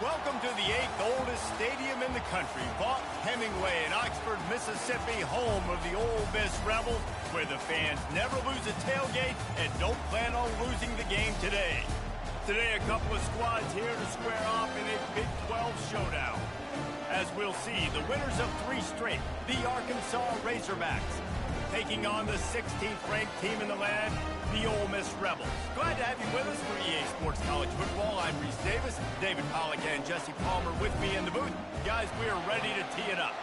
Welcome to the 8th oldest stadium in the country, Vaught Hemingway in Oxford, Mississippi, home of the Ole Miss Rebels, where the fans never lose a tailgate and don't plan on losing the game today. Today, a couple of squads here to square off in a Big 12 showdown. As we'll see, the winners of 3 straight, the Arkansas Razorbacks, taking on the 16th ranked team in the land, the Ole Miss Rebels. Glad to have you with us for EA Sports College Football. I'm Reese Davis, David Pollack and Jesse Palmer with me in the booth. Guys, we are ready to tee it up.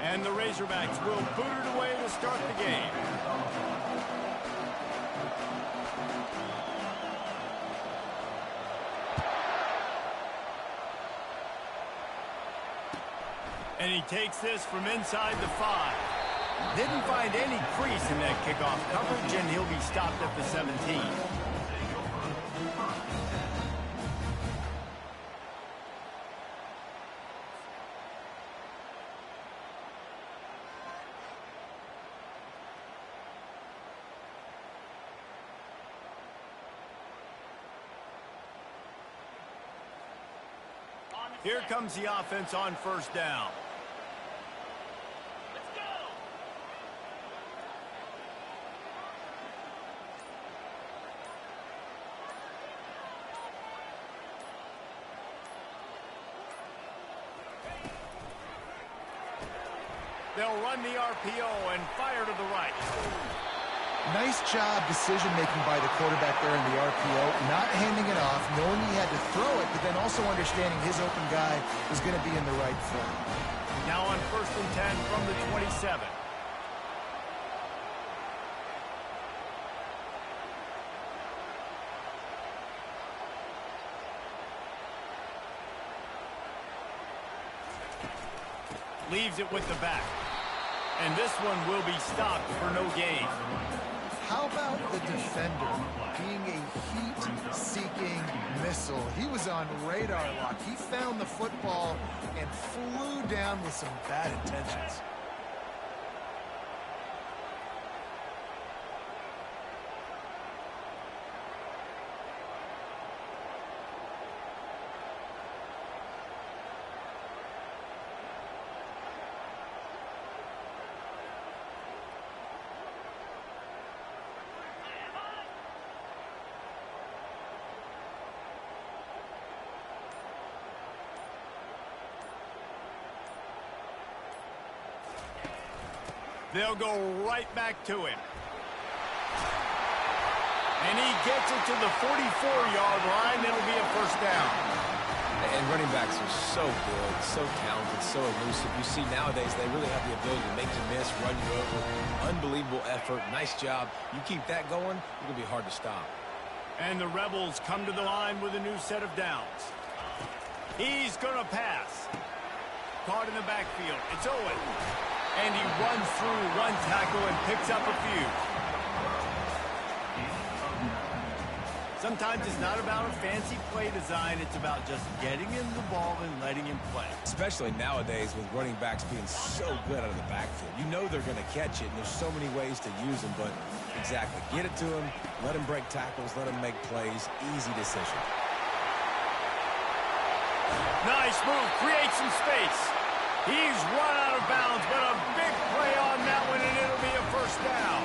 And the Razorbacks will boot it away to start the game. And he takes this from inside the 5. Didn't find any crease in that kickoff coverage, and he'll be stopped at the 17. Here comes the offense on first down. Let's go. They'll run the RPO and fire to the right. Nice job decision-making by the quarterback there in the RPO, not handing it off, knowing he had to throw it, but then also understanding his open guy was going to be in the right front. Now on 1st and 10 from the 27. Leaves it with the back. And this one will be stopped for no gain. How about the defender being a heat-seeking missile? He was on radar lock. He found the football and flew down with some bad intentions. They'll go right back to him. And he gets it to the 44-yard line. It'll be a first down. And running backs are so good, so talented, so elusive. You see nowadays they really have the ability to make you miss, run you over. Unbelievable effort. Nice job. You keep that going, it's going to be hard to stop. And the Rebels come to the line with a new set of downs. He's going to pass. Caught in the backfield. It's Owen. And he runs through one tackle and picks up a few. Sometimes it's not about a fancy play design. It's about just getting him the ball and letting him play. Especially nowadays with running backs being so good out of the backfield. You know they're going to catch it, and there's so many ways to use them. But exactly, get it to him, let him break tackles, let him make plays. Easy decision. Nice move, create some space. He's run out of bounds, but a big play on that one, and it'll be a first down.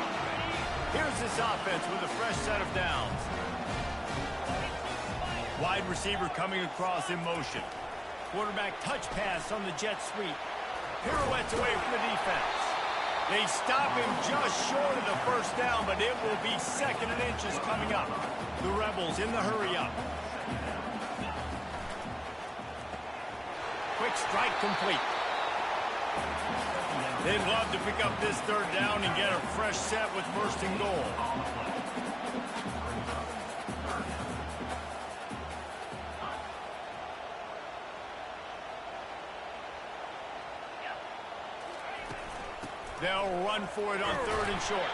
Here's this offense with a fresh set of downs. Wide receiver coming across in motion. Quarterback touch pass on the jet sweep. Pirouettes away from the defense. They stop him just short of the first down, but it will be 2nd and inches coming up. The Rebels in the hurry up. Quick strike complete. They'd love to pick up this 3rd down and get a fresh set with 1st and goal. They'll run for it on 3rd and short.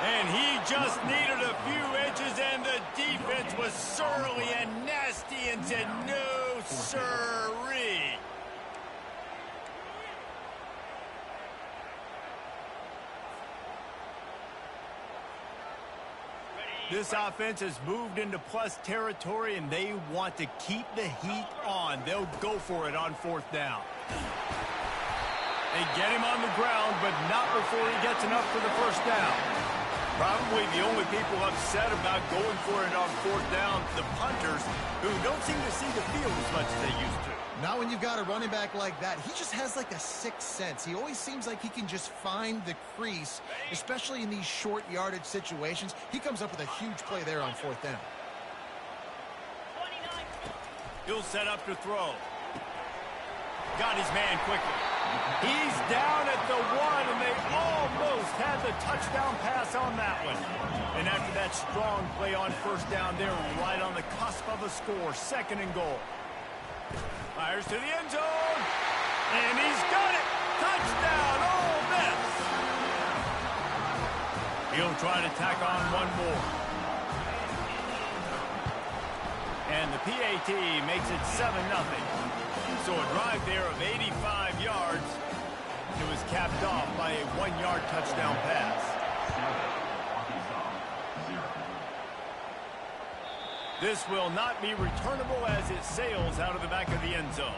And he just needed a few inches, and the defense was surly and nasty and said, no, sirree. This offense has moved into plus territory, and they want to keep the heat on. They'll go for it on 4th down. They get him on the ground, but not before he gets enough for the first down. Probably the only people upset about going for it on 4th down, the punters, who don't seem to see the field as much as they used to. Not when you've got a running back like that. He just has like a sixth sense. He always seems like he can just find the crease, especially in these short yardage situations. He comes up with a huge play there on 4th down. He'll set up to throw. Got his man quickly. He's down at the 1, and they almost had the touchdown pass on that one. And after that strong play on 1st down, they're right on the cusp of a score. 2nd and goal. Fires to the end zone, and he's got it. Touchdown, Ole Miss. He'll try to tack on one more. And the PAT makes it 7-0. So a drive there of 85 yards. It was capped off by a 1-yard touchdown pass. This will not be returnable as it sails out of the back of the end zone.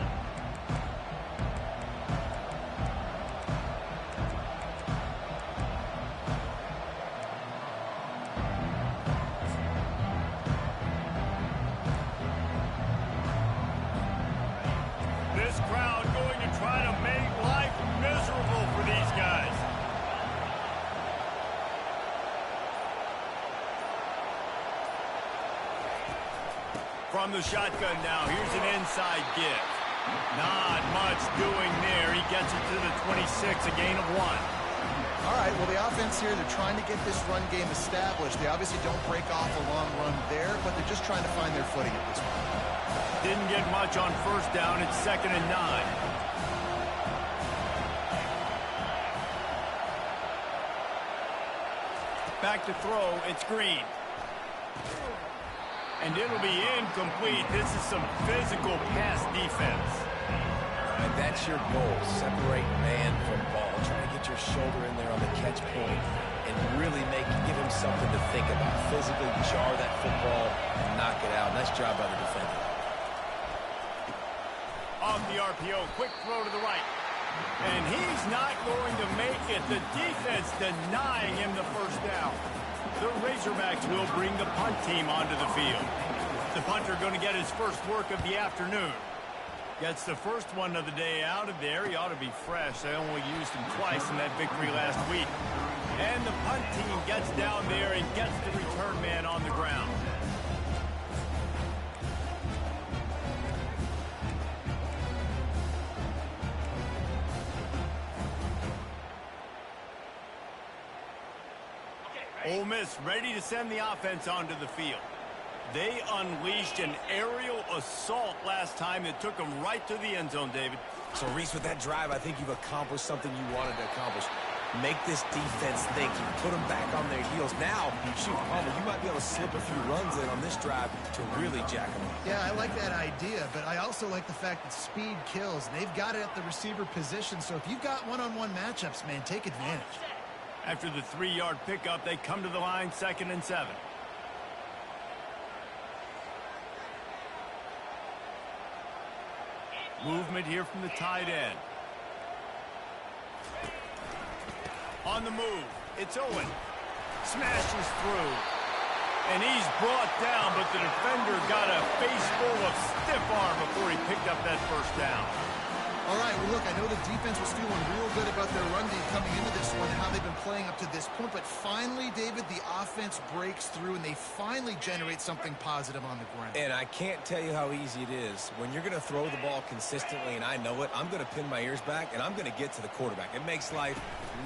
This crowd going to try to make life miserable for these guys. From the shotgun now, here's an inside give. Not much doing there. He gets it to the 26, a gain of 1. All right, well, the offense here, they're trying to get this run game established. They obviously don't break off a long run there, but they're just trying to find their footing at this point. Didn't get much on 1st down. It's 2nd and 9. Back to throw. It's Green. And it'll be incomplete. This is some physical pass defense. And that's your goal. Separate man from ball. Try to get your shoulder in there on the catch point and really give him something to think about. Physically jar that football and knock it out. Nice job by the defender. Off the RPO, quick throw to the right. And he's not going to make it. The defense denying him the first down. The Razorbacks will bring the punt team onto the field. The punter going to get his first work of the afternoon. Gets the first one of the day out of there. He ought to be fresh. They only used him twice in that victory last week. And the punt team gets down there and gets the return man on the ground. Ole Miss ready to send the offense onto the field. They unleashed an aerial assault last time that took them right to the end zone, David. So, Reese, with that drive, I think you've accomplished something you wanted to accomplish. Make this defense think. You put them back on their heels. Now, shoot, Palmer, you might be able to slip a few runs in on this drive to really jack them up. Yeah, I like that idea, but I also like the fact that speed kills. And they've got it at the receiver position, so if you've got one-on-one matchups, man, take advantage. After the 3-yard pickup, they come to the line, 2nd and 7. Movement here from the tight end. On the move, it's Owen. Smashes through. And he's brought down, but the defender got a face full of stiff arm before he picked up that first down. All right, well, look, I know the defense was feeling real good about their run game coming into this one and how they've been playing up to this point, but finally, David, the offense breaks through and they finally generate something positive on the ground. And I can't tell you how easy it is. When you're going to throw the ball consistently, and I know it, I'm going to pin my ears back, and I'm going to get to the quarterback. It makes life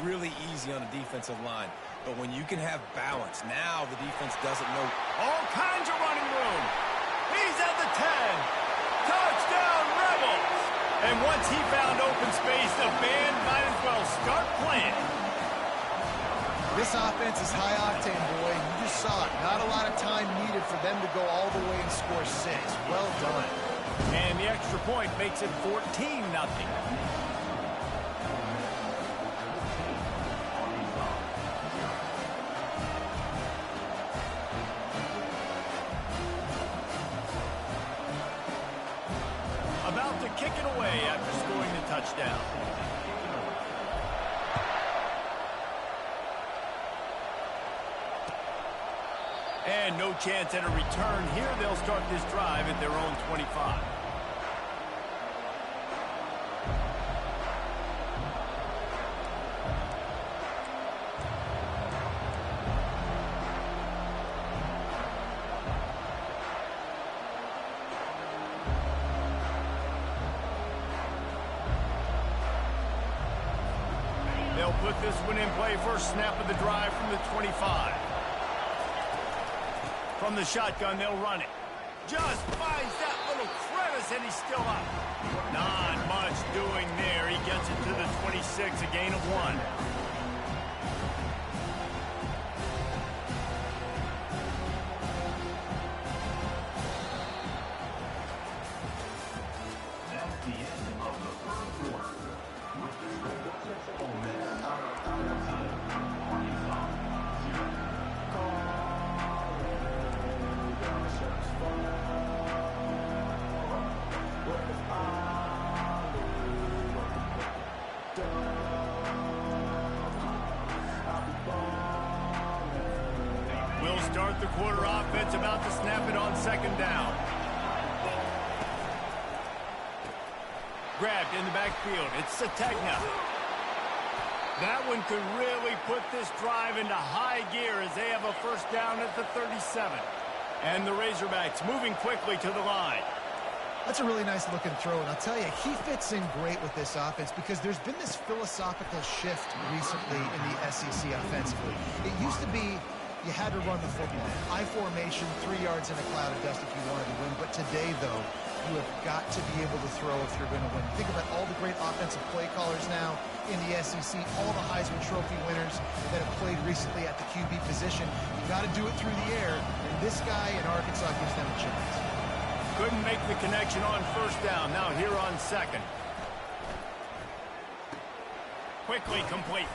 really easy on the defensive line. But when you can have balance, now the defense doesn't know. All kinds of running room. He's at the 10. Touchdown, Rebels. And once he found open space, the band might as well start playing. This offense is high octane, boy. You just saw it. Not a lot of time needed for them to go all the way and score 6. Well done. And the extra point makes it 14-0. About to kick it away after scoring the touchdown. And no chance at a return here. They'll start this drive at their own 25. They'll put this one in play. First snap of the drive from the 25. From the shotgun, they'll run it. Just finds that little crevice, and he's still up. Not much doing there. He gets it to the 26, a gain of 1. We'll start the quarter offense, about to snap it on second down. Grabbed in the backfield. It's Sategna. That one could really put this drive into high gear as they have a first down at the 37. And the Razorbacks moving quickly to the line. That's a really nice looking throw, and I'll tell you, he fits in great with this offense because there's been this philosophical shift recently in the SEC offensively. It used to be you had to run the football. I formation, 3 yards in a cloud of dust if you wanted to win. But today, though, you have got to be able to throw if you're going to win. Think about all the great offensive play callers now in the SEC, all the Heisman Trophy winners that have played recently at the QB position. You got to do it through the air, and this guy in Arkansas gives them a chance. Couldn't make the connection on first down. Now here on second. Quickly complete.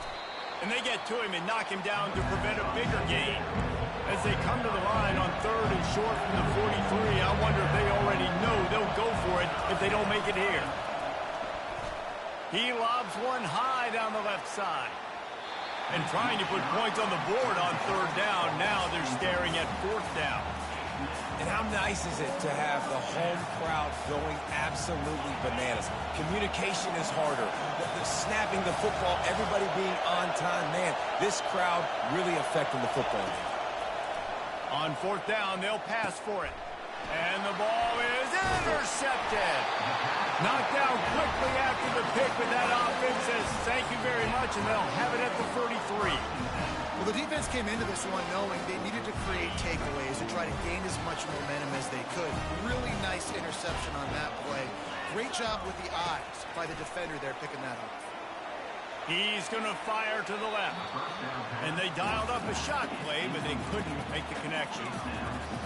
And they get to him and knock him down to prevent a bigger gain. As they come to the line on third and short from the 43, I wonder if they already know they'll go for it if they don't make it here. He lobs one high down the left side. And trying to put points on the board on third down. Now they're staring at fourth down. And how nice is it to have the home crowd going absolutely bananas? Communication is harder. The snapping the football, everybody being on time. Man, this crowd really affecting the football game. On fourth down, they'll pass for it. And the ball is intercepted. Knocked down quickly after the pick, but that offense says thank you very much, and they'll have it at the 33. Well, the defense came into this one knowing they needed to create takeaways and try to gain as much momentum as they could. Really nice interception on that play. Great job with the eyes by the defender there picking that up. He's going to fire to the left. And they dialed up a shot play, but they couldn't make the connection.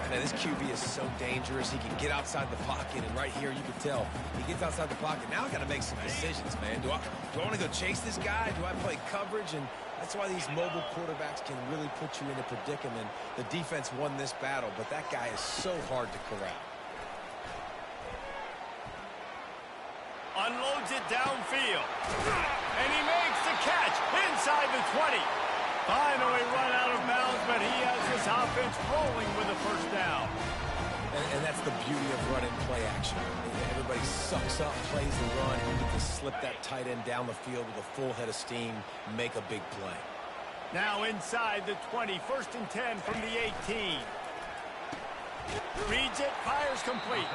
Man, this QB is so dangerous. He can get outside the pocket, and right here you can tell he gets outside the pocket. Now I got to make some decisions, man. Do I want to go chase this guy? Do I play coverage? And that's why these mobile quarterbacks can really put you in a predicament. The defense won this battle, but that guy is so hard to corral. Unloads it downfield. And he makes the catch inside the 20. Finally run out of bounds, but he has this offense rolling with a first down. And that's the beauty of running play action. Everybody sucks up, plays the run. You get to slip that tight end down the field with a full head of steam, make a big play. Now inside the 20, first and 10 from the 18. Reads it, fires complete.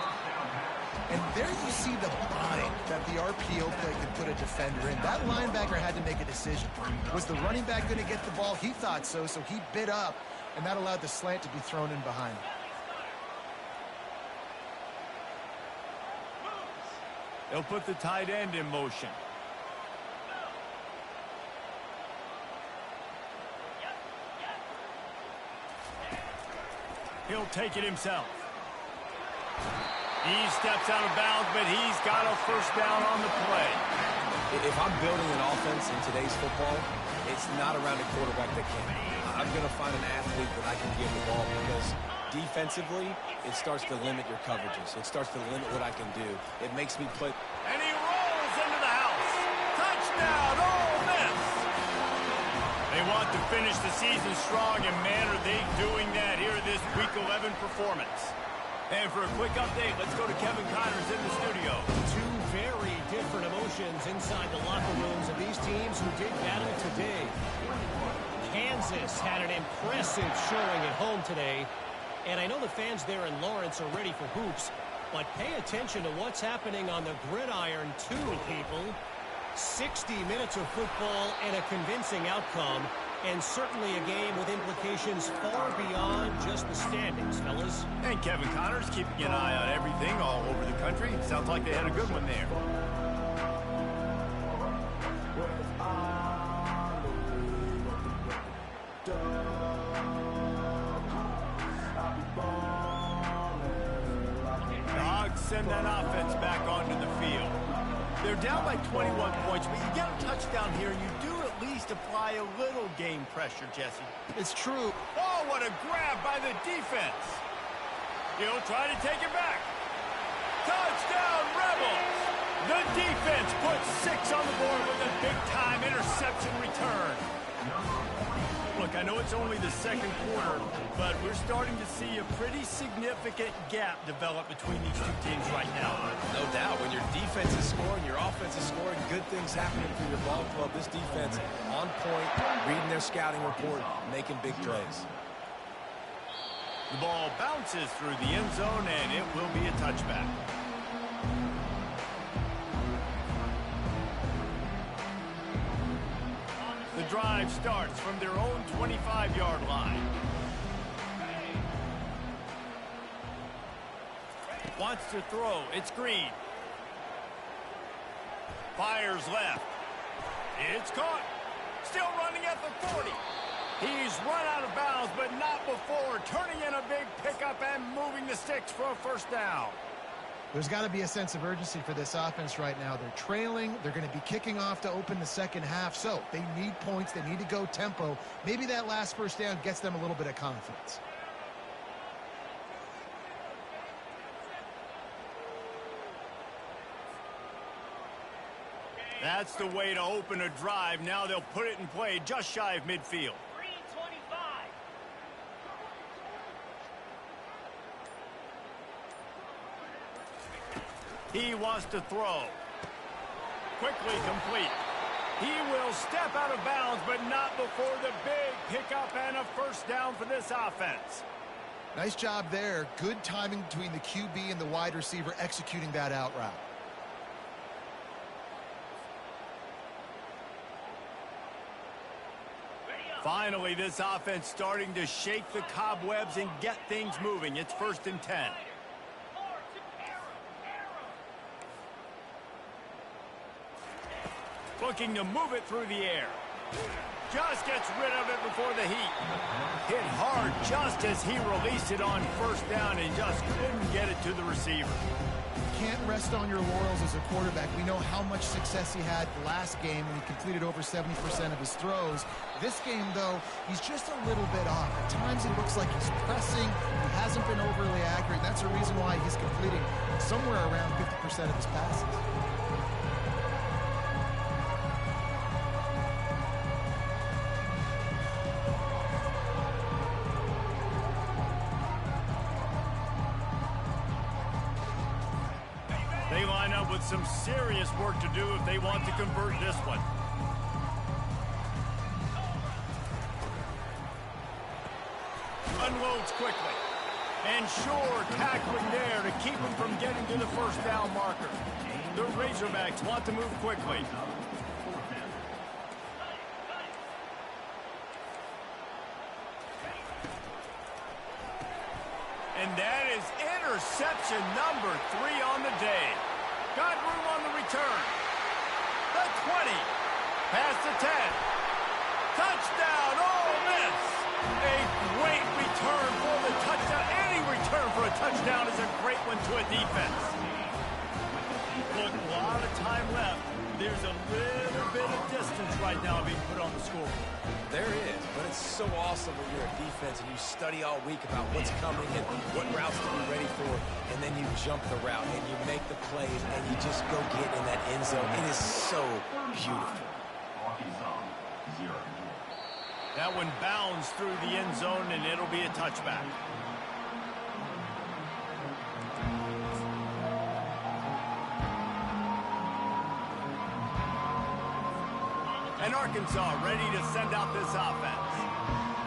And there you see the bind that the RPO play could put a defender in. That linebacker had to make a decision. Was the running back going to get the ball? He thought so, so he bit up, and that allowed the slant to be thrown in behind him. They'll put the tight end in motion. He'll take it himself. He steps out of bounds, but he's got a first down on the play. If I'm building an offense in today's football, it's not around a quarterback that can. I'm going to find an athlete that I can give the ball because defensively, it starts to limit your coverages. It starts to limit what I can do. It makes me play. And he rolls into the house. Touchdown, Ole Miss. They want to finish the season strong, and man, are they doing that here in this Week 11 performance. And for a quick update, let's go to Kevin Connors in the studio. Two very different emotions inside the locker rooms of these teams who did battle today. Kansas had an impressive showing at home today, and I know the fans there in Lawrence are ready for hoops, but pay attention to what's happening on the gridiron too, people. 60 minutes of football and a convincing outcome, and certainly a game with implications far beyond just the standings, fellas. And Kevin Connors keeping an eye on everything all over the country. Sounds like they had a good one there. Dogs send that offense back onto the field. They're down by 21 points, but you get a touchdown here, you do at least apply a little game pressure, Jesse. It's true. Oh, what a grab by the defense. He'll try to take it back. Touchdown, Rebels! The defense puts 6 on the board with a big-time interception return. Look, I know it's only the second quarter, but we're starting to see a pretty significant gap develop between these two teams right now. No doubt. When your defense is scoring, your offense is scoring, good things happening for your ball club. This defense on point, reading their scouting report, making big plays. The ball bounces through the end zone, and it will be a touchback. The drive starts from their own 25-yard line. Wants to throw. It's Green. Fires left. It's caught. Still running at the 40. He's run out of bounds, but not before turning in a big pickup and moving the sticks for a first down. There's got to be a sense of urgency for this offense right now. They're trailing. They're going to be kicking off to open the second half. So they need points. They need to go tempo. Maybe that last first down gets them a little bit of confidence. That's the way to open a drive. Now they'll put it in play just shy of midfield. He wants to throw. Quickly complete. He will step out of bounds, but not before the big pickup and a first down for this offense. Nice job there. Good timing between the QB and the wide receiver executing that out route. Finally, this offense starting to shake the cobwebs and get things moving. It's 1st and 10. Looking to move it through the air. Just gets rid of it before the heat. Hit hard just as he released it on first down and just couldn't get it to the receiver. Can't rest on your laurels as a quarterback. We know how much success he had last game when he completed over 70% of his throws. This game, though, he's just a little bit off. At times it looks like he's pressing. He hasn't been overly accurate. That's the reason why he's completing somewhere around 50% of his passes. They line up with some serious work to do if they want to convert this one. Unloads quickly. And sure, tackling there to keep him from getting to the first down marker. The Razorbacks want to move quickly. And that is interception number 3 on the day. Got room on the return. The 20. Past the 10. Touchdown, Ole Miss. A great return for the touchdown. a touchdown is a great one to a defense. Look, a lot of time left. There's a little bit of distance right now being put on the score. There is, but it's so awesome when you're a defense and you study all week about what's coming and what routes to be ready for, and then you jump the route and you make the plays and you just go get in that end zone. It is so beautiful. That one bounds through the end zone, and it'll be a touchback. And Arkansas ready to send out this offense.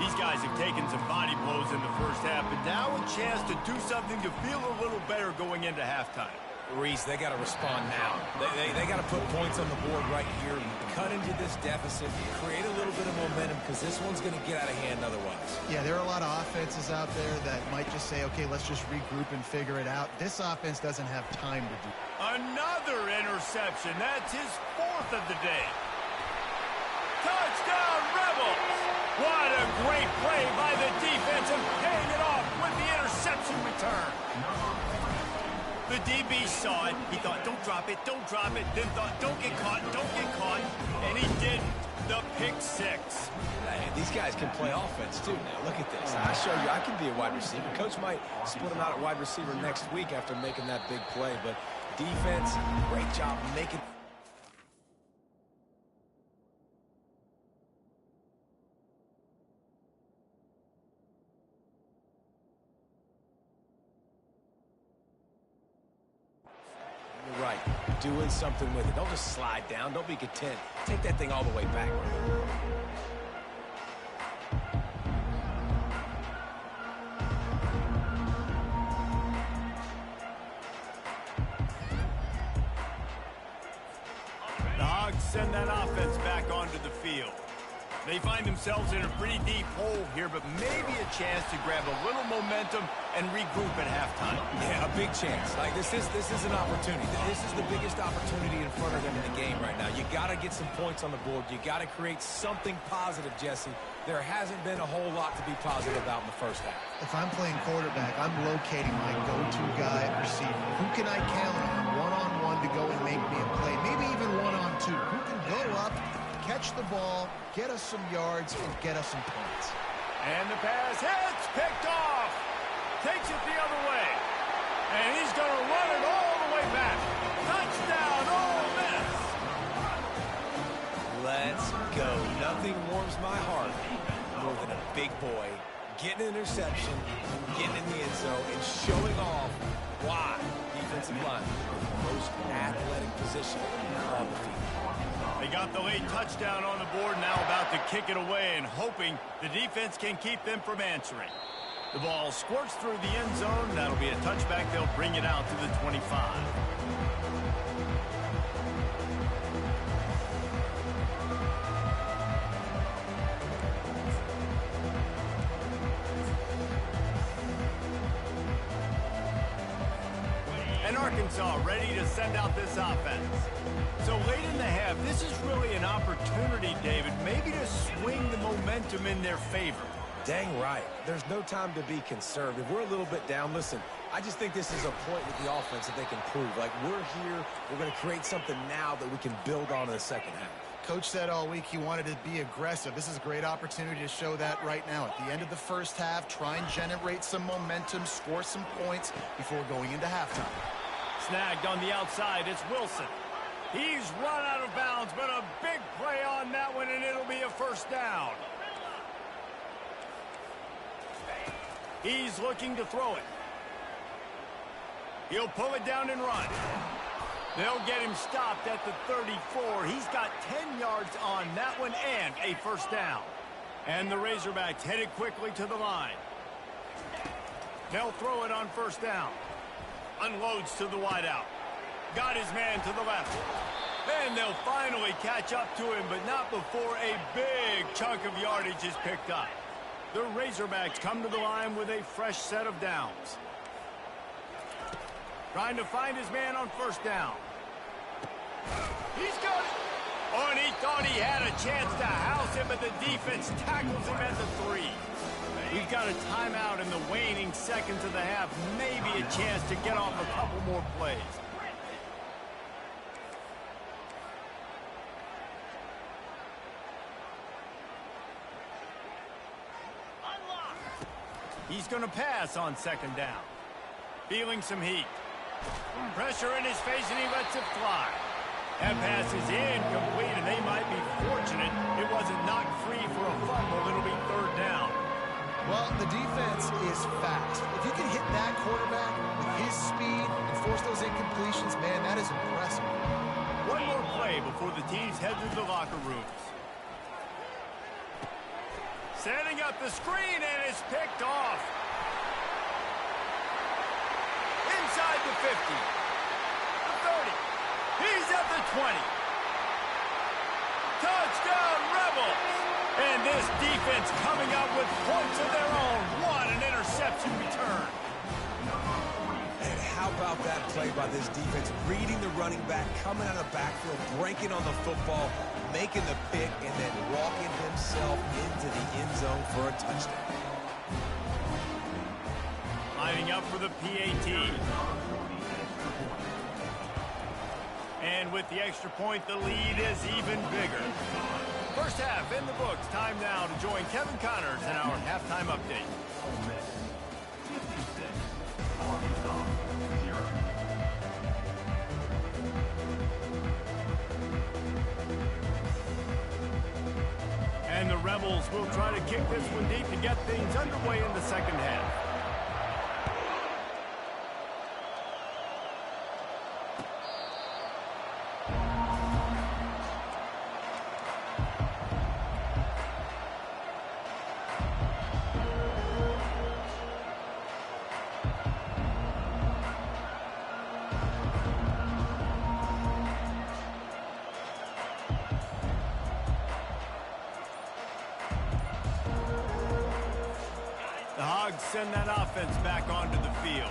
These guys have taken some body blows in the first half, but now a chance to do something to feel a little better going into halftime. Reese, they got to respond now. They got to put points on the board right here, cut into this deficit, create a little bit of momentum, because this one's going to get out of hand otherwise. Yeah, there are a lot of offenses out there that might just say, okay, let's just regroup and figure it out. This offense doesn't have time to do. Another interception. That's his fourth of the day. Touchdown, Rebels! What a great play by the defense and paying it off with the interception return. The DB saw it. He thought, don't drop it, don't drop it. Then thought, don't get caught, don't get caught. And he didn't. The pick six. Hey, these guys can play offense, too. Now, look at this. I show you I can be a wide receiver. Coach might split him out at wide receiver next week after making that big play. But defense, great job making. You're right. Doing something with it. Don't just slide down. Don't be content. Take that thing all the way back. The Hogs send that offense back onto the field. They find themselves in a pretty deep hole here, but maybe a chance to grab a little momentum and regroup at halftime. Yeah, a big chance. Like this is an opportunity. This is the biggest opportunity in front of them in the game right now. You got to get some points on the board. You got to create something positive, Jesse. There hasn't been a whole lot to be positive about in the first half. If I'm playing quarterback, I'm locating my go-to guy at receiver. Who can I count on one-on-one to go and make me a play? Maybe even one-on-two. Who can go up, catch the ball, get us some yards, and get us some points. And the pass hits, picked off. Takes it the other way. And he's going to run it all the way back. Touchdown, Ole Miss. Let's go. Nothing warms my heart more than a big boy getting an interception, getting in the end zone, and showing off why defensive line is the most athletic position on the field. They got the late touchdown on the board, now about to kick it away and hoping the defense can keep them from answering. The ball squirts through the end zone. That'll be a touchback. They'll bring it out to the 25. And Arkansas ready to send out this offense. So late in the half, this is really an opportunity, David, maybe to swing the momentum in their favor. Dang right. There's no time to be conservative. We're a little bit down. Listen, I just think this is a point with the offense that they can prove. Like, we're here. We're going to create something now that we can build on in the second half. Coach said all week he wanted to be aggressive. This is a great opportunity to show that right now. At the end of the first half, try and generate some momentum, score some points before going into halftime. Snagged on the outside, it's Wilson. He's run out of bounds, but a big play on that one, and it'll be a first down. He's looking to throw it. He'll pull it down and run. They'll get him stopped at the 34. He's got 10 yards on that one and a first down. And the Razorbacks headed quickly to the line. They'll throw it on first down. Unloads to the wideout. Got his man to the left. And they'll finally catch up to him, but not before a big chunk of yardage is picked up. The Razorbacks come to the line with a fresh set of downs. Trying to find his man on first down. He's got it. Oh, and he thought he had a chance to house him, but the defense tackles him at the 3. We've got a timeout in the waning seconds of the half. Maybe a chance to get off a couple more plays. He's going to pass on second down. Feeling some heat. Pressure in his face, and he lets it fly. That pass is incomplete, and they might be fortunate it wasn't knocked free for a fumble. It'll be third down. Well, the defense is fast. If you can hit that quarterback with his speed and force those incompletions, man, that is impressive. One more play before the teams head to the locker rooms. Setting up the screen, and it's picked off. Inside the 50. The 30. He's at the 20. Touchdown, Rebels! And this defense coming up with points of their own. What an interception return. And how about that play by this defense? Reading the running back, coming out of the backfield, breaking on the football, making the pick, and then walking himself into the end zone for a touchdown. Lining up for the PAT. And with the extra point, the lead is even bigger. First half in the books. Time now to join Kevin Connors in our halftime update. And the Rebels will try to kick this one deep to get things underway in the second half. Send that offense back onto the field.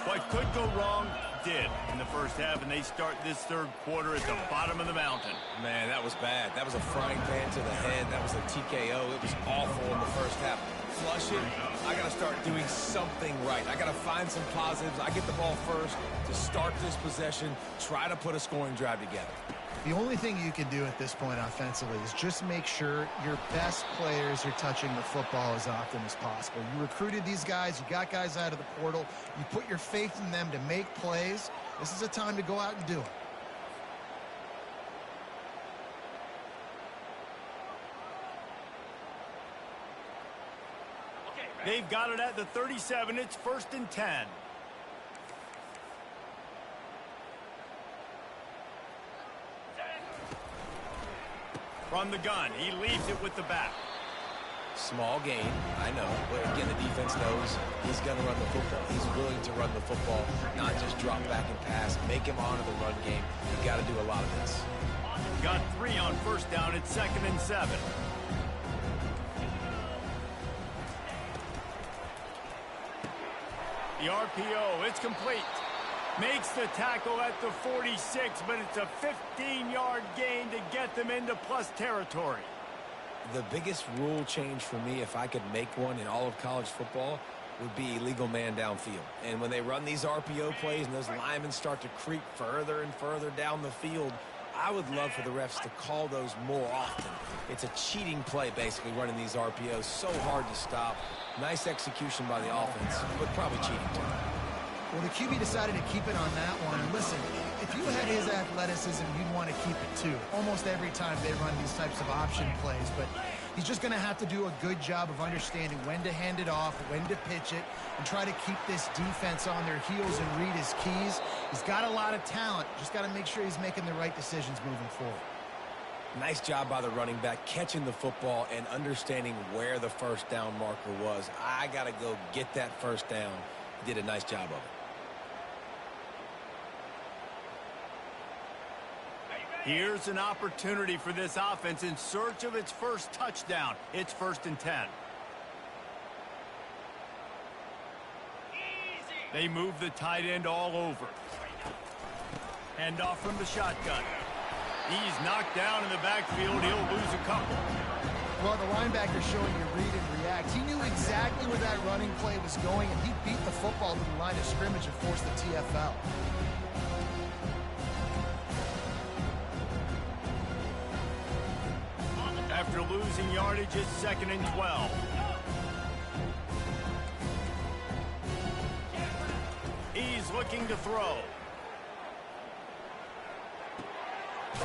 What could go wrong did in the first half, and they start this third quarter at the bottom of the mountain. Man, that was bad. That was a frying pan to the head. That was a TKO. It was awful in the first half. Flush it. I got to start doing something right. I got to find some positives. I get the ball first to start this possession, try to put a scoring drive together. The only thing you can do at this point offensively is just make sure your best players are touching the football as often as possible. You recruited these guys. You got guys out of the portal. You put your faith in them to make plays. This is a time to go out and do it. They've got it at the 37. It's 1st and 10. From the gun, he leaves it with the back. Small gain, I know. But again, the defense knows he's going to run the football. He's willing to run the football, not just drop back and pass, make him honor the run game. You got to do a lot of this. Got 3 on first down. It's 2nd and 7. The RPO, it's complete. Makes the tackle at the 46, but it's a 15-yard gain to get them into plus territory. The biggest rule change for me, if I could make one in all of college football, would be illegal man downfield. And when they run these RPO plays and those linemen start to creep further and further down the field, I would love for the refs to call those more often. It's a cheating play, basically, running these RPOs. So hard to stop. Nice execution by the offense, but probably cheating too. Well, the QB decided to keep it on that one. And listen, if you had his athleticism, you'd want to keep it too. Almost every time they run these types of option plays. But he's just going to have to do a good job of understanding when to hand it off, when to pitch it, and try to keep this defense on their heels and read his keys. He's got a lot of talent. Just got to make sure he's making the right decisions moving forward. Nice job by the running back, catching the football and understanding where the first down marker was. I got to go get that first down. He did a nice job of it. Here's an opportunity for this offense in search of its first touchdown. It's 1st and 10. They move the tight end all over. Hand off from the shotgun. He's knocked down in the backfield. He'll lose a couple. Well, the linebacker's showing you read and react. He knew exactly where that running play was going, and he beat the football to the line of scrimmage and forced the TFL. After losing yardage, it's 2nd and 12. He's looking to throw.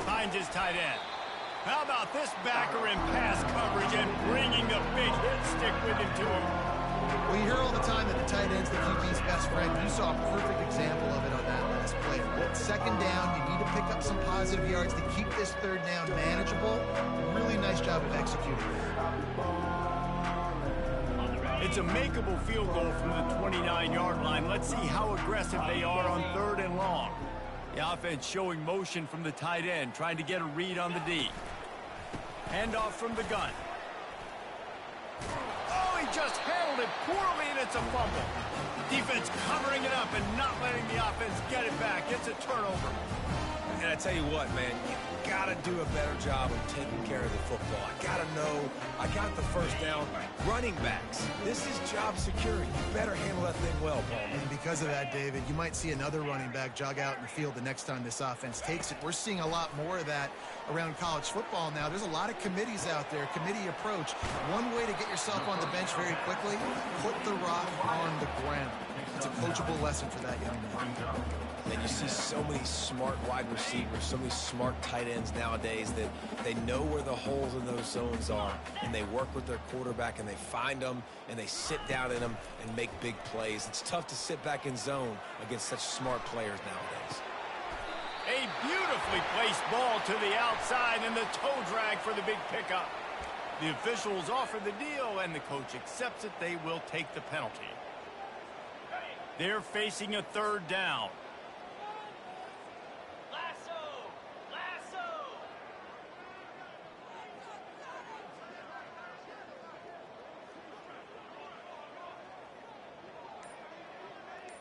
Finds his tight end. How about this backer in pass coverage and bringing the big hit stick with him to him? Well, you hear all the time that the tight end's the QB's best friend. You saw a perfect example of it on that last play. Well, 2nd down, you need to pick up some positive yards to keep this 3rd down manageable. Really nice job of executing. It's a makeable field goal from the 29-yard line. Let's see how aggressive they are on 3rd and long. The offense showing motion from the tight end, trying to get a read on the D. Handoff from the gun. Oh, he just handled it poorly, and it's a fumble. Defense covering it up and not letting the offense get it back. It's a turnover. And I tell you what, man, you got to do a better job of taking care of the football. I got to know I got the 1st down. Running backs, this is job security. You better handle that thing well, Paul. And because of that, David, you might see another running back jog out in the field the next time this offense takes it. We're seeing a lot more of that around college football now. There's a lot of committees out there, committee approach. One way to get yourself on the bench very quickly, put the rock on the ground. It's a coachable lesson for that young man. And you see so many smart wide receivers, so many smart tight ends nowadays that they know where the holes in those zones are, and they work with their quarterback, and they find them, and they sit down in them and make big plays. It's tough to sit back in zone against such smart players nowadays. A beautifully placed ball to the outside, and the toe drag for the big pickup. The officials offer the deal, and the coach accepts it. They will take the penalty. They're facing a 3rd down.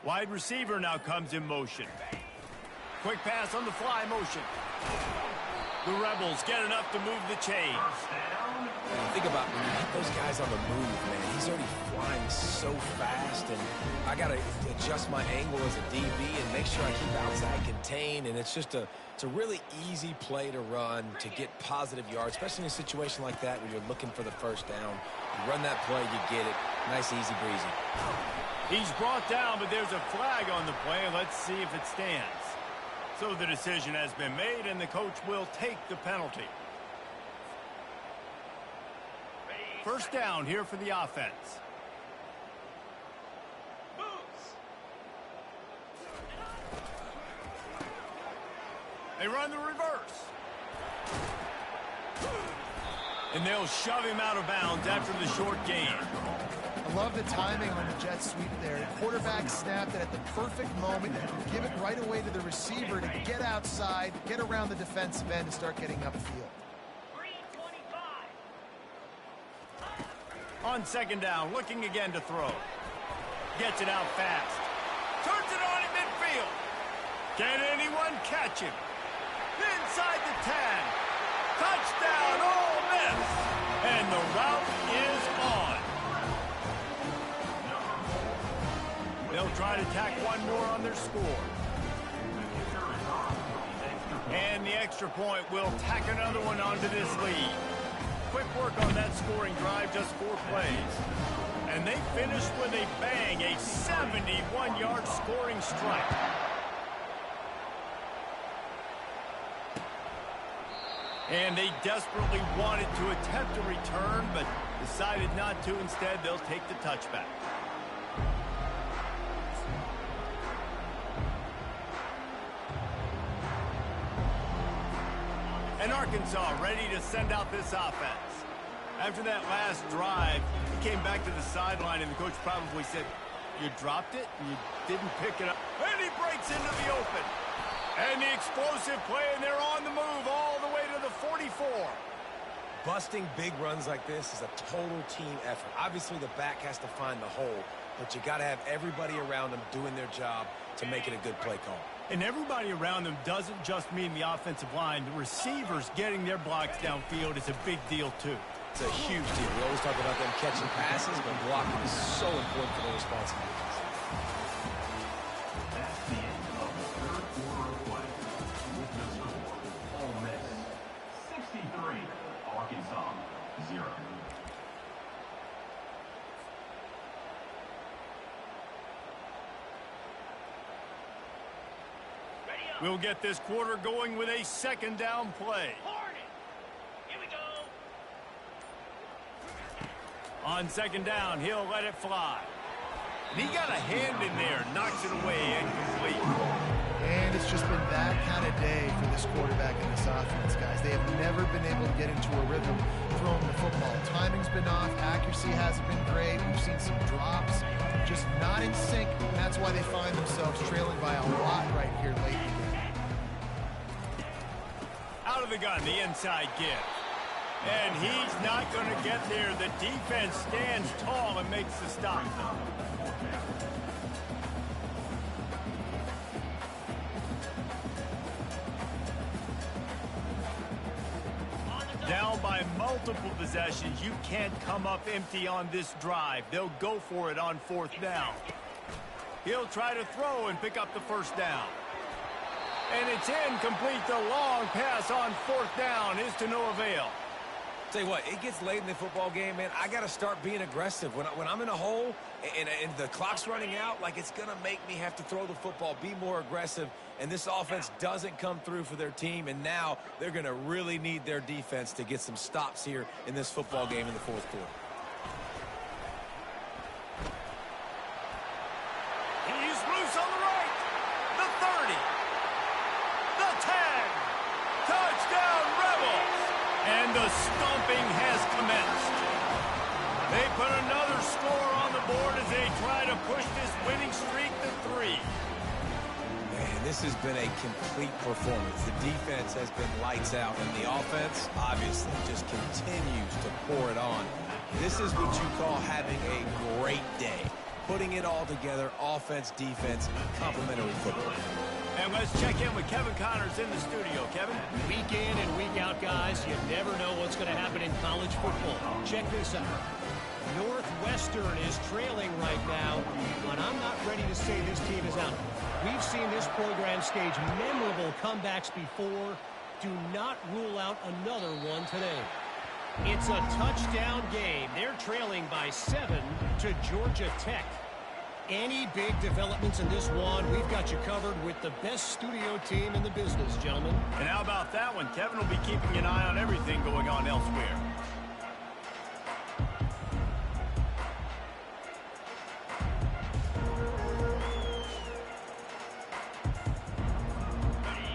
Wide receiver now comes in motion. Quick pass on the fly motion. The Rebels get enough to move the chains. Think about when you hit those guys on the move, man. He's already flying so fast, and I got to adjust my angle as a DB and make sure I keep outside contained. And it's a really easy play to run to get positive yards, especially in a situation like that where you're looking for the 1st down. You run that play, you get it. Nice, easy breezy. He's brought down, but there's a flag on the play. Let's see if it stands. So the decision has been made, and the coach will take the penalty. 1st down here for the offense. They run the reverse. And they'll shove him out of bounds after the short gain. I love the timing on the jet sweep there. The quarterback snapped it at the perfect moment. Give it right away to the receiver to get outside, get around the defensive end, and start getting upfield. On 2nd down, looking again to throw. Gets it out fast. Turns it on in midfield. Can anyone catch him? Inside the 10. Touchdown, Ole Miss. And the route is on. They'll try to tack one more on their score. And the extra point will tack another one onto this lead. Quick work on that scoring drive, just 4 plays. And they finished with a bang, a 71-yard scoring strike. And they desperately wanted to attempt a return, but decided not to. Instead, they'll take the touchback. And Arkansas ready to send out this offense. After that last drive, he came back to the sideline, and the coach probably said, "You dropped it, and you didn't pick it up." And he breaks into the open. And the explosive play, and they're on the move all the way to the 44. Busting big runs like this is a total team effort. Obviously, the back has to find the hole, but you got to have everybody around them doing their job to make it a good play call. And everybody around them doesn't just mean the offensive line. The receivers getting their blocks downfield is a big deal, too. It's a huge deal. We always talk about them catching passes, but blocking is so important for their responsibilities. That's the end of the third quarter of play. With the score, Ole Miss 63, Arkansas 0. We'll get this quarter going with a second down play. Here we go. On second down, he'll let it fly. And he got a hand in there, knocks it away, incomplete. And it's just been that kind of day for this quarterback and this offense, guys. They have never been able to get into a rhythm throwing the football. Timing's been off. Accuracy hasn't been great. We've seen some drops. Just not in sync, and that's why they find themselves trailing by a lot right here late in the game. Out of the gun, the inside give. And he's not going to get there. The defense stands tall and makes the stop. Down by multiple possessions, you can't come up empty on this drive. They'll go for it on fourth down. He'll try to throw and pick up the first down. And it's incomplete. The long pass on fourth down is to no avail. Tell you what, it gets late in the football game, man. I got to start being aggressive. When I'm in a hole and the clock's running out, like, it's going to make me have to throw the football, be more aggressive. And this offense doesn't come through for their team, and now they're going to really need their defense to get some stops here in this football game in the fourth quarter. He's loose on the right. The 30. The 10. Touchdown, Rebels. And the stomping has commenced. They put another score on the board as they try to push this winning streak to 3. Man, this has been a complete performance. The defense has been lights out, and the offense, obviously, just continues to pour it on. This is what you call having a great day. Putting it all together, offense, defense, complementary football. And let's check in with Kevin Connors in the studio. Kevin? Week in and week out, guys, you never know what's going to happen in college football. Check this out. Northwestern is trailing right now, but I'm not ready to say this team is out. We've seen this program stage memorable comebacks before. Do not rule out another one today. It's a touchdown game. They're trailing by 7 to Georgia Tech. Any big developments in this one, we've got you covered with the best studio team in the business, gentlemen. And how about that one? Kevin will be keeping an eye on everything going on elsewhere.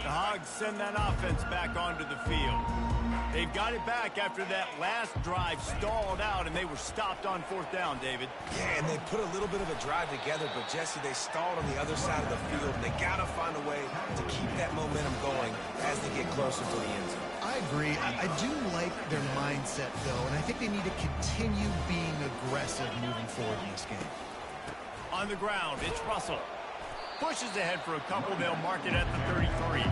The Hogs send that offense back onto the field. They've got it back after that last drive stalled out, and they were stopped on fourth down, David. Yeah, and they put a little bit of a drive together, but, Jesse, they stalled on the other side of the field, and they got to find a way to keep that momentum going as they get closer to the end zone. I agree. I do like their mindset, though, and I think they need to continue being aggressive moving forward in this game. On the ground, it's Russell. Pushes ahead for a couple. They'll mark it at the 33.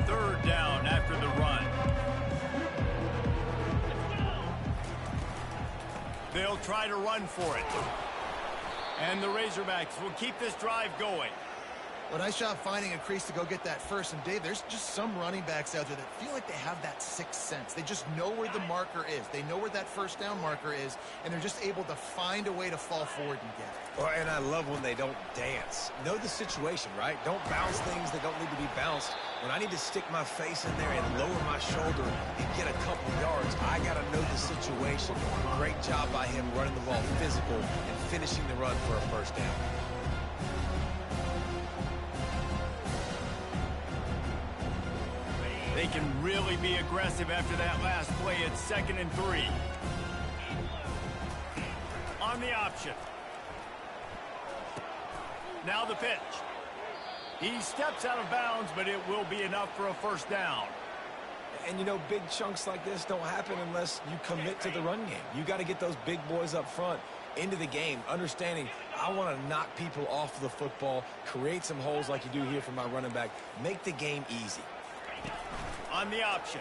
Third down after the run. They'll try to run for it. And the Razorbacks will keep this drive going. Well, nice job finding a crease to go get that first. And, Dave, there's just some running backs out there that feel like they have that sixth sense. They just know where the marker is. They know where that first down marker is, and they're just able to find a way to fall forward and get it. Well, and I love when they don't dance. Know the situation, right? Don't bounce things that don't need to be bounced. When I need to stick my face in there and lower my shoulder and get a couple yards, I got to know the situation. Great job by him running the ball physical and finishing the run for a first down. They can really be aggressive after that last play. It's 2nd and 3. On the option. Now the pitch. He steps out of bounds, but it will be enough for a first down. And, you know, big chunks like this don't happen unless you commit to the run game. You got to get those big boys up front. into the game, understanding I want to knock people off the football, create some holes like you do here for my running back, make the game easy. On the option.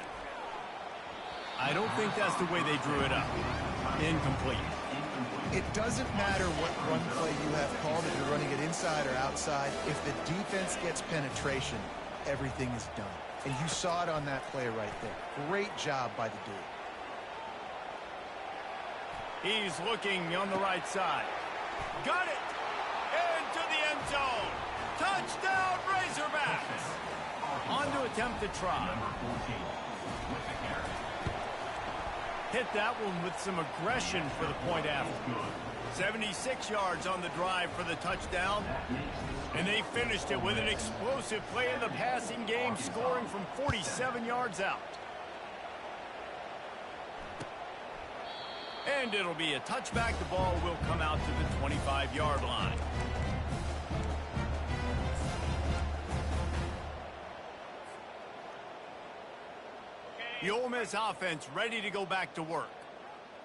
I don't think that's the way they drew it up. Incomplete. It doesn't matter what run play you have called, if you're running it inside or outside. If the defense gets penetration, everything is done. And you saw it on that play right there. Great job by the dude. He's looking on the right side. Got it! Into the end zone! Touchdown, Razorbacks! On to attempt the try. Hit that one with some aggression for the point after. 76 yards on the drive for the touchdown. And they finished it with an explosive play in the passing game, scoring from 47 yards out. And it'll be a touchback. The ball will come out to the 25-yard line. The Ole Miss offense ready to go back to work.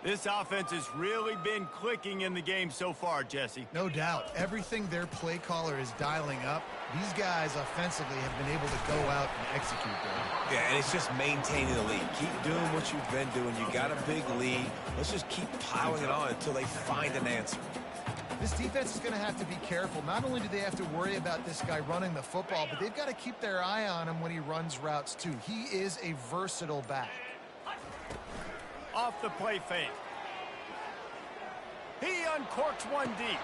This offense has really been clicking in the game so far, Jesse. No doubt. Everything their play caller is dialing up, these guys offensively have been able to go out and execute there. Yeah, and it's just maintaining the lead. Keep doing what you've been doing. You got a big lead. Let's just keep piling it on until they find an answer. This defense is going to have to be careful. Not only do they have to worry about this guy running the football, but they've got to keep their eye on him when he runs routes too. He is a versatile back. Off the play fake. He uncorks one deep.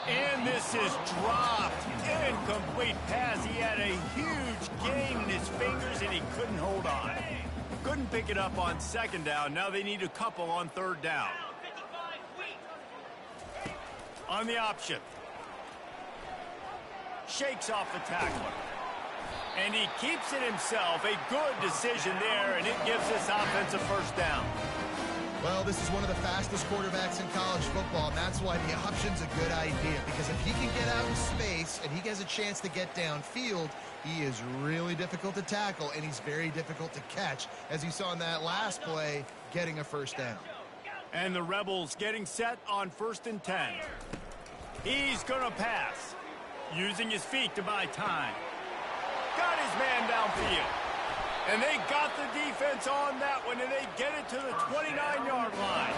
And this is dropped. Incomplete pass. He had a huge gain in his fingers and he couldn't hold on. Couldn't pick it up on second down. Now they need a couple on third down. On the option. Shakes off the tackler. And he keeps it himself. A good decision there, and it gives this offense a first down. Well, this is one of the fastest quarterbacks in college football, and that's why the option's a good idea. Because if he can get out in space and he has a chance to get downfield, he is really difficult to tackle, and he's very difficult to catch. As you saw in that last play, getting a first down. And the Rebels getting set on 1st and 10. He's going to pass, using his feet to buy time. Got his man downfield. And they got the defense on that one, and they get it to the 29-yard line.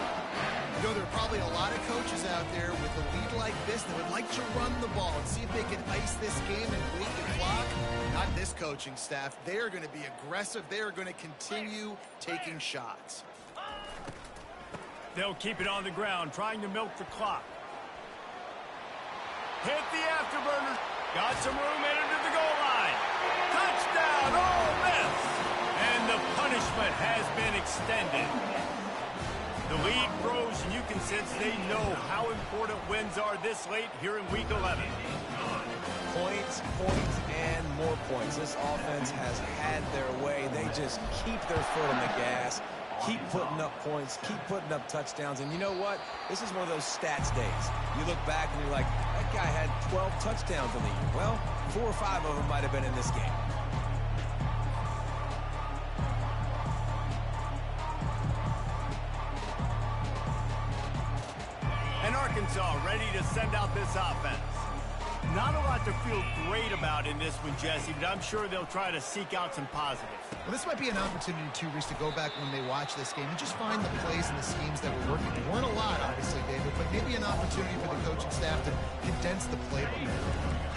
You know, there are probably a lot of coaches out there with a lead like this that would like to run the ball and see if they can ice this game and bleed the clock. Not this coaching staff. They are going to be aggressive. They are going to continue taking shots. They'll keep it on the ground, trying to milk the clock. Hit the afterburner. Got some room headed to the goal line. Touchdown, Ole Miss. And the punishment has been extended. The lead grows, and you can sense they know how important wins are this late here in Week 11. Points, points, and more points. This offense has had their way. They just keep their foot on the gas. Keep putting up points, keep putting up touchdowns. And you know what? This is one of those stats days. You look back and you're like, that guy had 12 touchdowns in the year. Well, 4 or 5 of them might have been in this game. And Arkansas ready to send out this offense. Not a lot to feel great about in this one, Jesse, but I'm sure they'll try to seek out some positives. Well, this might be an opportunity, too, Reese, to go back when they watch this game and just find the plays and the schemes that were working. There weren't a lot, obviously, David, but maybe an opportunity for the coaching staff to condense the playbook.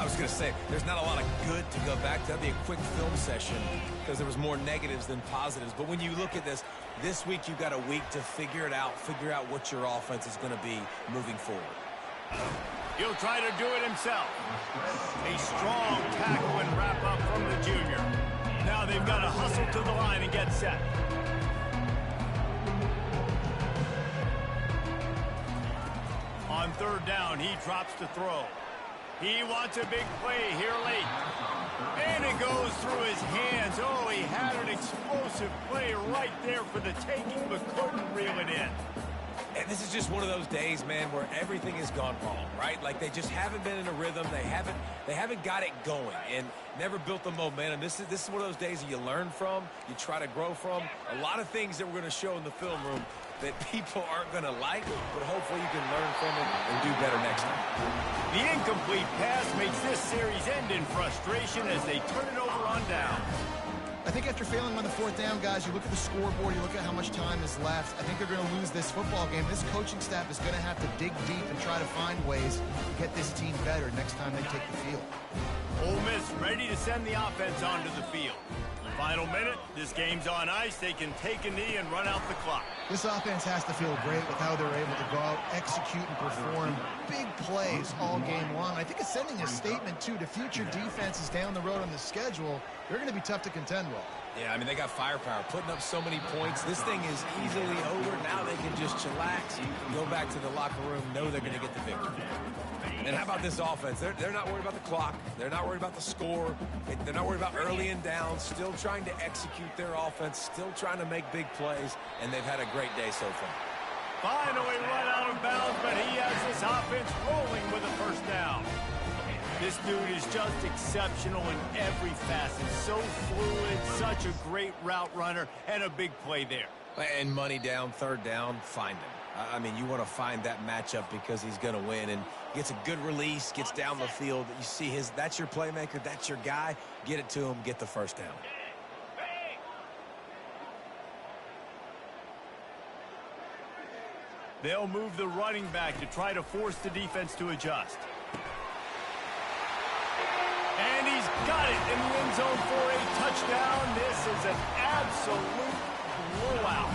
I was going to say, there's not a lot of good to go back to. That'd be a quick film session because there was more negatives than positives. But when you look at this week you've got a week to figure it out, figure out what your offense is going to be moving forward. He'll try to do it himself. A strong tackle and wrap up from the junior. Now they've got to hustle to the line and get set. On third down, he drops to throw. He wants a big play here late. And it goes through his hands. Oh, he had an explosive play right there for the taking, but couldn't reel it in. And this is just one of those days, man, where everything has gone wrong, right? Like they just haven't been in a rhythm. They haven't got it going. And never built the momentum. This is one of those days that you learn from, you try to grow from. A lot of things that we're going to show in the film room that people aren't going to like, but hopefully you can learn from it and do better next time. The incomplete pass makes this series end in frustration as they turn it over on down. I think after failing on the fourth down, guys, you look at the scoreboard, you look at how much time is left. I think they're going to lose this football game. This coaching staff is going to have to dig deep and try to find ways to get this team better next time they take the field. Ole Miss ready to send the offense onto the field. Final minute, this game's on ice. They can take a knee and run out the clock. This offense has to feel great with how they're able to go out, execute, and perform big plays all game long. I think it's sending a statement, too, to future defenses down the road on the schedule. They're going to be tough to contend with. Yeah, I mean, they got firepower, putting up so many points. This thing is easily over. Now they can just chillax, go back to the locker room, know they're going to get the victory. And how about this offense? They're not worried about the clock. They're not worried about the score. They're not worried about early and down. Still trying to execute their offense. Still trying to make big plays. And they've had a great day so far. Finally run out of bounds, but he has this offense rolling with a first down. This dude is just exceptional in every facet. So fluid, such a great route runner, and a big play there. And money down, third down, find him. I mean, you want to find that matchup because he's going to win and gets a good release, gets down the field. You see that's your playmaker, that's your guy. Get it to him, get the first down. They'll move the running back to try to force the defense to adjust. And he's got it in the end zone for a touchdown. This is an absolute blowout.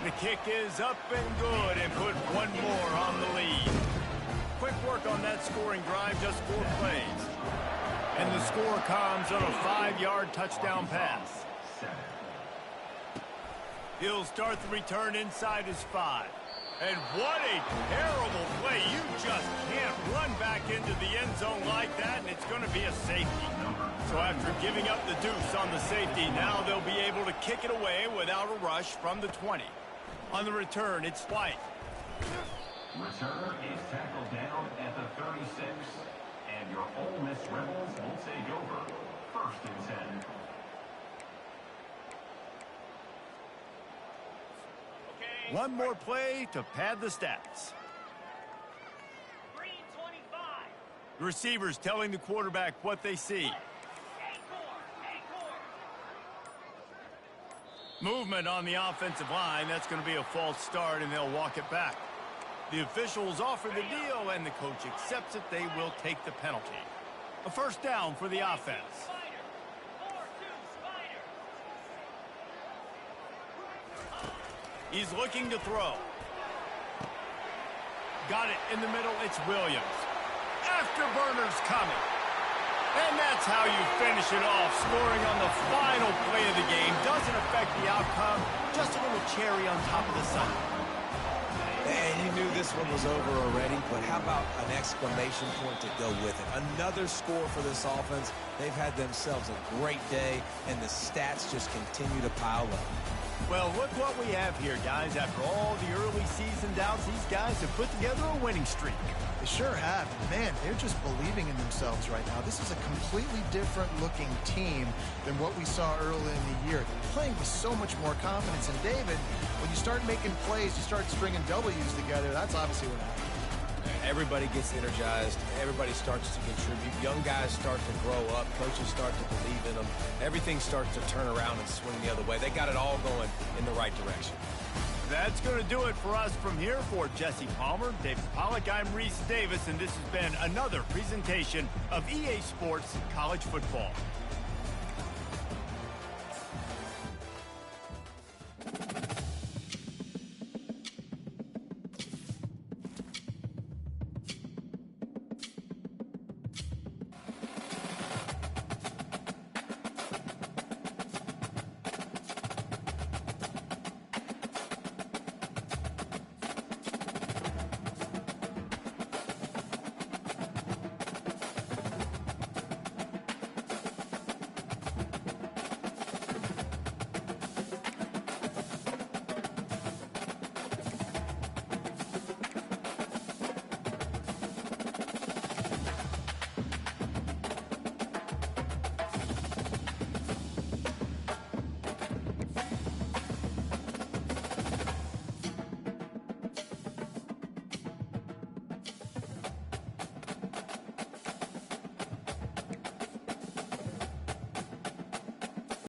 The kick is up and good and put one more on the lead. Quick work on that scoring drive, just 4 plays. And the score comes on a 5-yard touchdown pass. He'll start the return inside his 5. And what a terrible play. You just can't run back into the end zone like that, and it's going to be a safety. So after giving up the deuce on the safety, now they'll be able to kick it away without a rush from the 20. On the return, it's White. Returner is tackled down at the 36. And your Ole Miss Rebels will take over. 1st and 10. One more play to pad the stats. Green 25. The receivers telling the quarterback what they see. Movement on the offensive line. That's going to be a false start, and they'll walk it back. The officials offer the deal, and the coach accepts it. They will take the penalty. A first down for the offense. He's looking to throw. Got it in the middle. It's Williams. Afterburner's coming. And that's how you finish it off. Scoring on the final play of the game doesn't affect the outcome. Just a little cherry on top of the sun. And you knew this one was over already, but how about an exclamation point to go with it? Another score for this offense. They've had themselves a great day, and the stats just continue to pile up. Well, look what we have here, guys. After all the early season doubts, these guys have put together a winning streak. They sure have. Man, they're just believing in themselves right now. This is a completely different looking team than what we saw early in the year. They're playing with so much more confidence. And David, when you start making plays, you start stringing W's together, that's obviously what happens. Everybody gets energized. Everybody starts to contribute. Young guys start to grow up. Coaches start to believe in them. Everything starts to turn around and swing the other way. They got it all going in the right direction. That's going to do it for us from here. For Jesse Palmer, David Pollack, I'm Reese Davis, and this has been another presentation of EA Sports College Football.